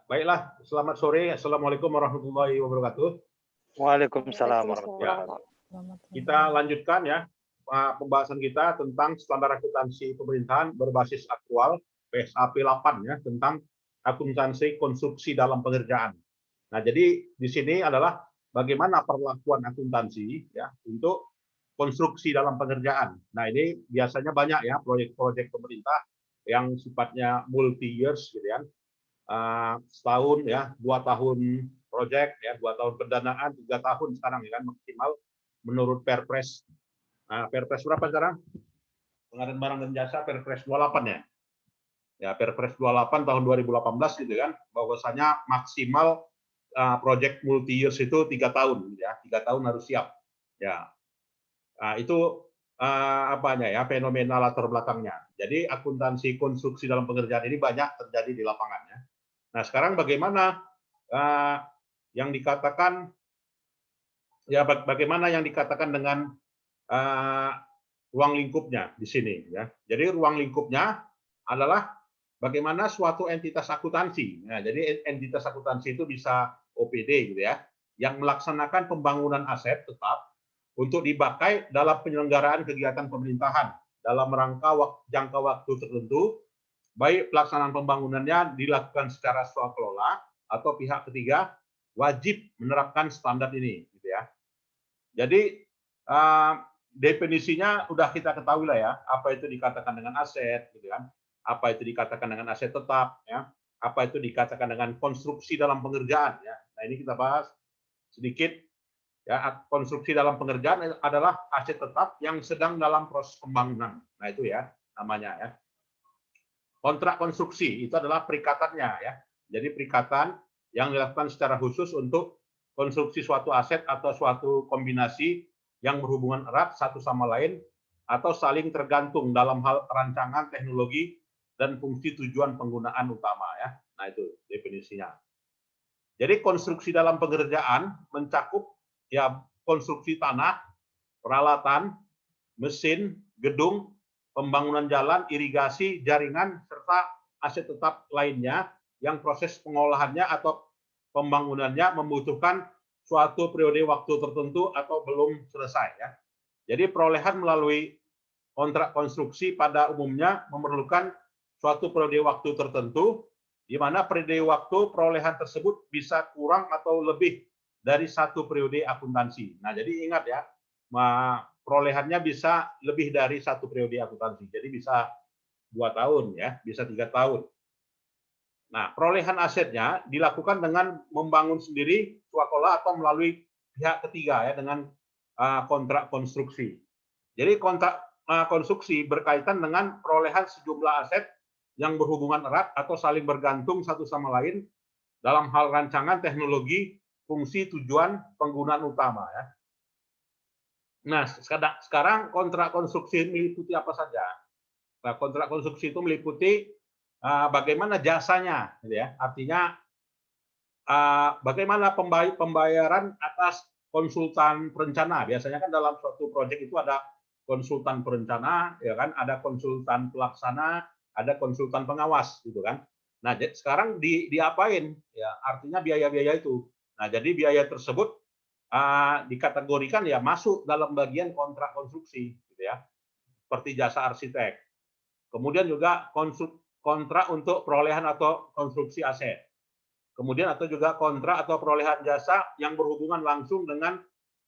Baiklah, selamat sore. Assalamualaikum warahmatullahi wabarakatuh. Waalaikumsalam Ya, warahmatullahi wabarakatuh. kita lanjutkan ya pembahasan kita tentang standar akuntansi pemerintahan berbasis aktual PSAP 8 ya tentang akuntansi konstruksi dalam pengerjaan. Nah, jadi di sini adalah bagaimana perlakuan akuntansi ya untuk konstruksi dalam pengerjaan. Nah, ini biasanya banyak ya proyek-proyek pemerintah yang sifatnya multi years gitu ya. Setahun ya, 2 tahun proyek ya, 2 tahun pendanaan, 3 tahun sekarang ya kan maksimal menurut Perpres. Nah, Perpres berapa sekarang? Pengadaan barang dan jasa Perpres 28 ya. Ya, Perpres 28 tahun 2018 gitu kan, bahwasanya maksimal proyek multi years itu 3 tahun ya, 3 tahun harus siap. Ya, itu apanya ya fenomena latar belakangnya. Jadi akuntansi konstruksi dalam pengerjaan ini banyak terjadi di lapangannya. Nah, sekarang bagaimana yang dikatakan ya bagaimana yang dikatakan dengan ruang lingkupnya di sini ya. Jadi ruang lingkupnya adalah bagaimana suatu entitas akuntansi. Nah, jadi entitas akuntansi itu bisa OPD gitu ya, yang melaksanakan pembangunan aset tetap untuk dipakai dalam penyelenggaraan kegiatan pemerintahan dalam rangka jangka waktu tertentu, baik pelaksanaan pembangunannya dilakukan secara swakelola atau pihak ketiga wajib menerapkan standar ini, gitu ya. Jadi definisinya udah kita ketahui lah ya, apa itu dikatakan dengan aset, gitu kan? Apa itu dikatakan dengan aset tetap, ya? Apa itu dikatakan dengan konstruksi dalam pengerjaan, ya? Nah, ini kita bahas sedikit. Ya, konstruksi dalam pengerjaan adalah aset tetap yang sedang dalam proses pembangunan. Nah, itu ya namanya ya. Kontrak konstruksi itu adalah perikatannya ya. Jadi perikatan yang dilakukan secara khusus untuk konstruksi suatu aset atau suatu kombinasi yang berhubungan erat satu sama lain atau saling tergantung dalam hal rancangan teknologi dan fungsi tujuan penggunaan utama ya. Nah, itu definisinya. Jadi konstruksi dalam pengerjaan mencakup ya konstruksi tanah, peralatan, mesin, gedung, pembangunan jalan, irigasi, jaringan, serta aset tetap lainnya yang proses pengolahannya atau pembangunannya membutuhkan suatu periode waktu tertentu atau belum selesai ya. Jadi perolehan melalui kontrak konstruksi pada umumnya memerlukan suatu periode waktu tertentu di mana periode waktu perolehan tersebut bisa kurang atau lebih dari satu periode akuntansi. Nah, jadi ingat ya, perolehannya bisa lebih dari satu periode akuntansi. Jadi bisa 2 tahun ya, bisa 3 tahun. Nah, perolehan asetnya dilakukan dengan membangun sendiri swakelola atau melalui pihak ketiga ya dengan kontrak konstruksi. Jadi kontrak konstruksi berkaitan dengan perolehan sejumlah aset yang berhubungan erat atau saling bergantung satu sama lain dalam hal rancangan teknologi, fungsi, tujuan, penggunaan utama ya. Nah, sekarang kontrak konstruksi meliputi apa saja? Nah, kontrak konstruksi itu meliputi bagaimana jasanya, gitu ya. Artinya bagaimana pembayaran atas konsultan perencana. Biasanya kan dalam suatu proyek itu ada konsultan perencana, ya kan, ada konsultan pelaksana, ada konsultan pengawas, gitu kan. Nah, sekarang diapain? Ya, artinya biaya-biaya itu. Nah, jadi biaya tersebut dikategorikan ya masuk dalam bagian kontrak konstruksi, gitu ya, seperti jasa arsitek. Kemudian juga kontrak untuk perolehan atau konstruksi aset. Kemudian atau juga kontrak atau perolehan jasa yang berhubungan langsung dengan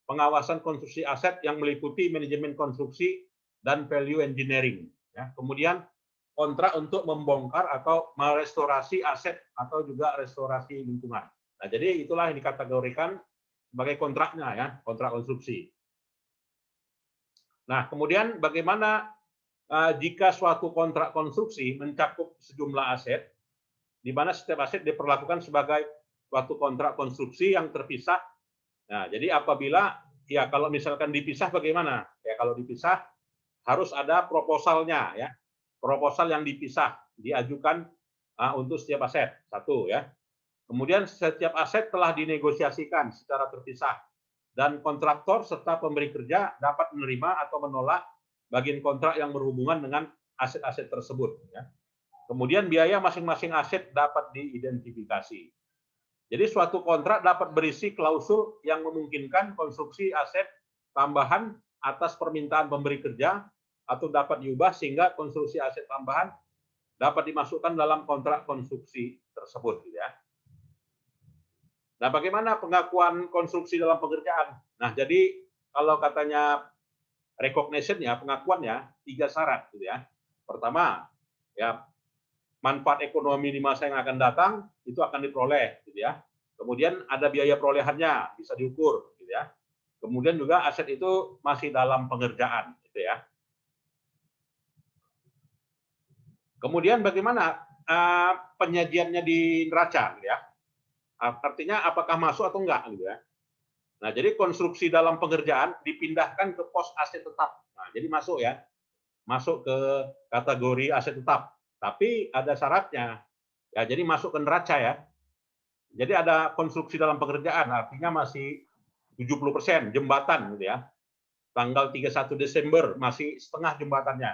pengawasan konstruksi aset yang meliputi manajemen konstruksi dan value engineering. Ya. Kemudian kontrak untuk membongkar atau merestorasi aset atau juga restorasi lingkungan. Nah, jadi itulah yang dikategorikan sebagai kontraknya ya, kontrak konstruksi. Nah, kemudian bagaimana jika suatu kontrak konstruksi mencakup sejumlah aset, di mana setiap aset diperlakukan sebagai suatu kontrak konstruksi yang terpisah. Nah, jadi apabila ya kalau misalkan dipisah bagaimana? Ya kalau dipisah harus ada proposalnya ya. Proposal yang dipisah diajukan untuk setiap aset. Satu ya. Kemudian setiap aset telah dinegosiasikan secara terpisah dan kontraktor serta pemberi kerja dapat menerima atau menolak bagian kontrak yang berhubungan dengan aset-aset tersebut ya. Kemudian biaya masing-masing aset dapat diidentifikasi. Jadi suatu kontrak dapat berisi klausul yang memungkinkan konstruksi aset tambahan atas permintaan pemberi kerja atau dapat diubah sehingga konstruksi aset tambahan dapat dimasukkan dalam kontrak konstruksi tersebut. Ya. Nah, bagaimana pengakuan konstruksi dalam pekerjaan? Nah, jadi kalau katanya recognition-nya, pengakuannya 3 syarat. Gitu ya. Pertama, ya manfaat ekonomi di masa yang akan datang itu akan diperoleh, gitu ya. Kemudian ada biaya perolehannya bisa diukur, gitu ya. Kemudian juga aset itu masih dalam pengerjaan, gitu ya. Kemudian bagaimana penyajiannya di neraca, gitu ya. Artinya apakah masuk atau enggak, gitu ya. Nah, jadi konstruksi dalam pengerjaan dipindahkan ke pos aset tetap. Nah, jadi masuk ya, masuk ke kategori aset tetap. Tapi ada syaratnya. Ya, jadi masuk ke neraca ya. Jadi ada konstruksi dalam pekerjaan, artinya masih 70% jembatan gitu ya. Tanggal 31 Desember masih setengah jembatannya.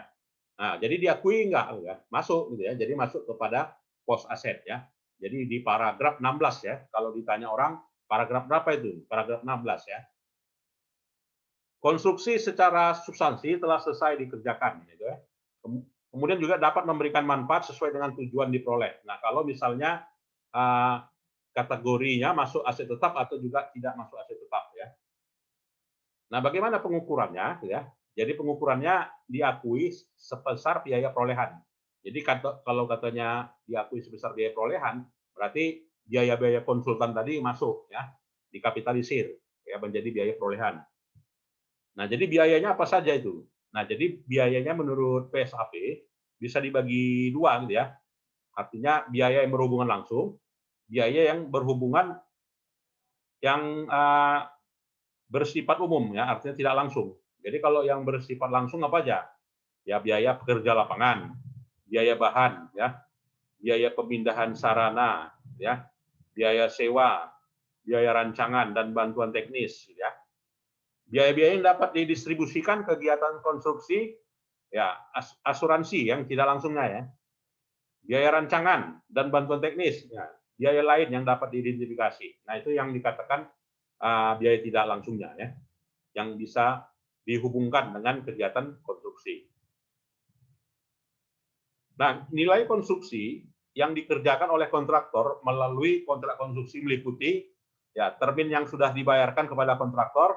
Nah, jadi diakui enggak ya? Masuk gitu ya. Jadi masuk kepada pos aset ya. Jadi di paragraf 16 ya. Kalau ditanya orang, paragraf berapa itu? Paragraf 16 ya. Konstruksi secara substansi telah selesai dikerjakan gitu ya. Kemudian juga dapat memberikan manfaat sesuai dengan tujuan diperoleh. Nah, kalau misalnya kategorinya masuk aset tetap atau juga tidak masuk aset tetap ya. Nah, bagaimana pengukurannya ya? Jadi pengukurannya diakui sebesar biaya perolehan. Jadi kalau katanya diakui sebesar biaya perolehan, berarti biaya-biaya konsultan tadi masuk ya, dikapitalisir ya menjadi biaya perolehan. Nah, jadi biayanya apa saja itu? Nah, jadi biayanya menurut PSAP bisa dibagi dua gitu ya. Artinya biaya yang berhubungan langsung, biaya yang berhubungan yang bersifat umum ya, artinya tidak langsung. Jadi kalau yang bersifat langsung apa aja? Ya biaya pekerja lapangan, biaya bahan ya, biaya pemindahan sarana ya, biaya sewa, biaya rancangan dan bantuan teknis ya. Biaya-biaya yang dapat didistribusikan kegiatan konstruksi ya asuransi yang tidak langsungnya ya, biaya rancangan dan bantuan teknis ya, biaya lain yang dapat diidentifikasi. Nah, itu yang dikatakan biaya tidak langsungnya ya, yang bisa dihubungkan dengan kegiatan konstruksi. Nah, nilai konstruksi yang dikerjakan oleh kontraktor melalui kontrak konstruksi meliputi ya termin yang sudah dibayarkan kepada kontraktor,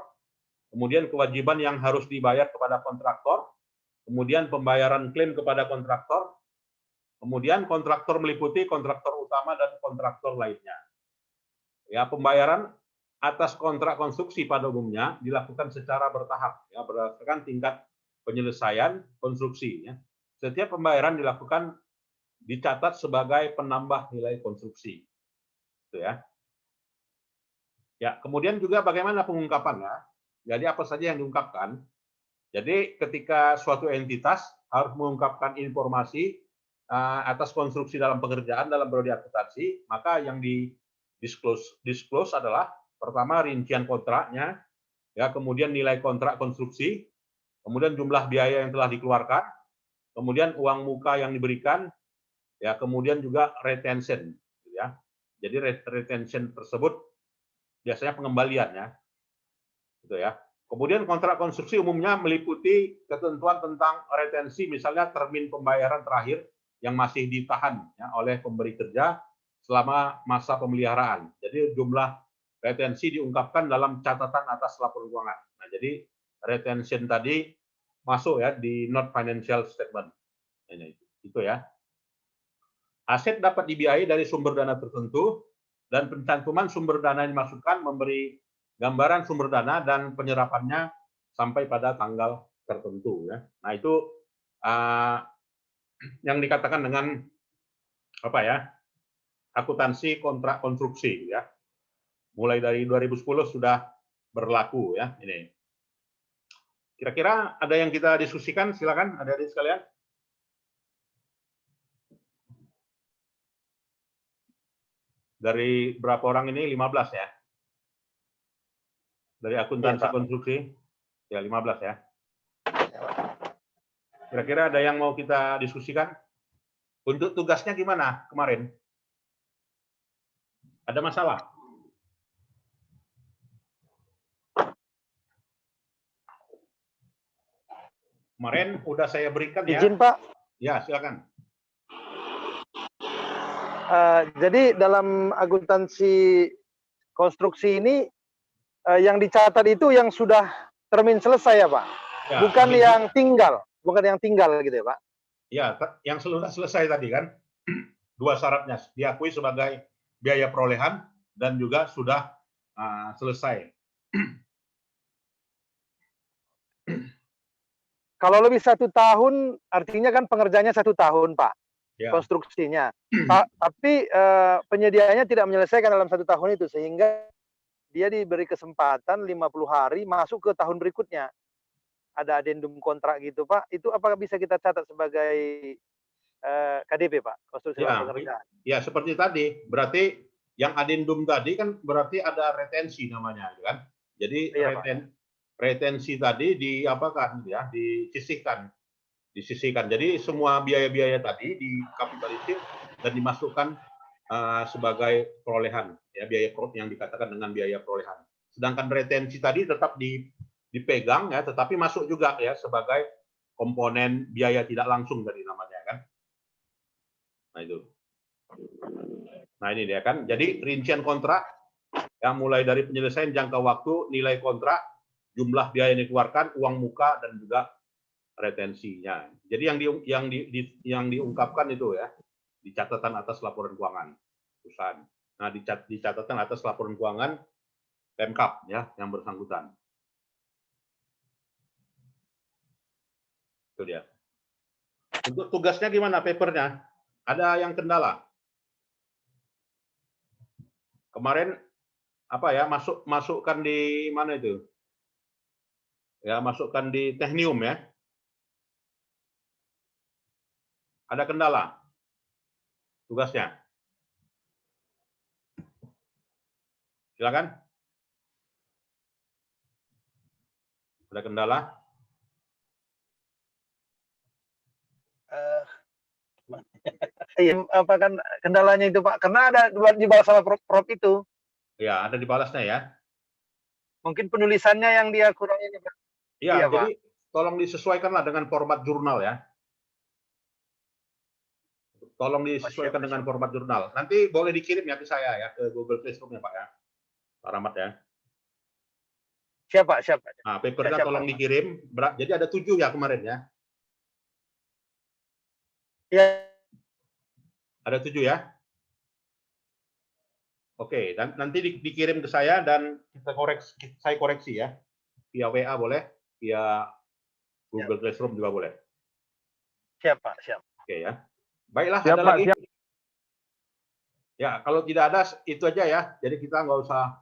kemudian kewajiban yang harus dibayar kepada kontraktor, kemudian pembayaran klaim kepada kontraktor, kemudian kontraktor meliputi kontraktor utama dan kontraktor lainnya. Ya, pembayaran atas kontrak konstruksi pada umumnya dilakukan secara bertahap ya berdasarkan tingkat penyelesaian konstruksi ya. Setiap pembayaran dilakukan dicatat sebagai penambah nilai konstruksi. Itu ya. Ya, kemudian juga bagaimana pengungkapannya? Jadi apa saja yang diungkapkan? Jadi ketika suatu entitas harus mengungkapkan informasi atas konstruksi dalam pekerjaan dalam prodi akuntansi, maka yang di disclose adalah pertama rincian kontraknya, ya kemudian nilai kontrak konstruksi, kemudian jumlah biaya yang telah dikeluarkan, kemudian uang muka yang diberikan, ya kemudian juga retention, ya. Jadi retention tersebut biasanya pengembalian ya, gitu ya. Kemudian kontrak konstruksi umumnya meliputi ketentuan tentang retensi, misalnya termin pembayaran terakhir yang masih ditahan ya, oleh pemberi kerja selama masa pemeliharaan. Jadi jumlah retensi diungkapkan dalam catatan atas laporan keuangan. Nah, jadi retention tadi masuk ya di not financial statement. Ini itu ya. Aset dapat dibiayai dari sumber dana tertentu dan pencantuman sumber dana yang dimaksudkan memberi gambaran sumber dana dan penyerapannya sampai pada tanggal tertentu ya. Nah, itu yang dikatakan dengan apa ya? Akuntansi kontrak konstruksi ya. Mulai dari 2010 sudah berlaku ya ini. Kira-kira ada yang kita diskusikan, silakan adik-adik sekalian. Dari berapa orang ini? 15 ya. Dari akuntansi ya, konstruksi. Ya, 15 ya. Kira-kira ada yang mau kita diskusikan? Untuk tugasnya gimana kemarin? Ada masalah? Kemarin udah saya berikan ya. Izin Pak. Ya, silakan. Jadi dalam akuntansi konstruksi ini yang dicatat itu yang sudah termin selesai ya Pak, Ya, bukan yang tinggal, gitu ya Pak. Ya, yang sudah selesai tadi kan, dua syaratnya diakui sebagai biaya perolehan dan juga sudah selesai. Kalau lebih 1 tahun, artinya kan pengerjaannya 1 tahun Pak, Ya. konstruksinya. Tapi penyediaannya tidak menyelesaikan dalam 1 tahun itu, sehingga dia diberi kesempatan 50 hari masuk ke tahun berikutnya. Ada adendum kontrak gitu Pak, itu apakah bisa kita catat sebagai KDP Pak, konstruksi lapangan pekerjaan? Ya, seperti tadi, berarti yang adendum tadi kan berarti ada retensi namanya, kan? Jadi Iya, retensi tadi diapakan ya, disisihkan. Jadi semua biaya-biaya tadi dikapitalisir dan dimasukkan sebagai perolehan, ya, biaya yang dikatakan dengan biaya perolehan. Sedangkan retensi tadi tetap dipegang ya, tetapi masuk juga ya sebagai komponen biaya tidak langsung tadi namanya kan. Nah itu. Nah ini dia kan. Jadi rincian kontrak yang mulai dari penyelesaian jangka waktu, nilai kontrak, jumlah biaya yang dikeluarkan, uang muka dan juga retensinya. Jadi yang diungkapkan itu ya di catatan atas laporan keuangan perusahaan. Nah di catatan atas laporan keuangan Pemkap ya yang bersangkutan. Itu dia. Untuk tugasnya gimana papernya? Ada yang kendala? Kemarin apa ya masukkan di mana itu? Ya masukkan di Teknium ya. Ada kendala tugasnya? Silakan. Ada kendala? Iya, apa kan kendalanya itu Pak? Karena ada dibalas sama Prof itu. Ya, ada dibalasnya ya. Mungkin penulisannya yang dia kurang ini Pak. Ya, Iya, jadi Pak. tolong disesuaikanlah dengan format jurnal ya. Tolong disesuaikan dengan format jurnal. Nanti boleh dikirim ya ke saya ya, ke Google Classroom ya Pak ya. Pak Rahmat ya. Siapa? Nah, papernya tolong dikirim. Jadi ada 7 ya kemarin ya. Iya. Ada 7 ya. Oke, dan nanti dikirim ke saya dan saya koreksi ya. Via WA boleh, via Google Classroom juga boleh. Siap, Pak, siap. Oke ya. Baiklah, Siap, ada Pak, lagi? siap. Ya, kalau tidak ada itu aja ya. Jadi kita nggak usah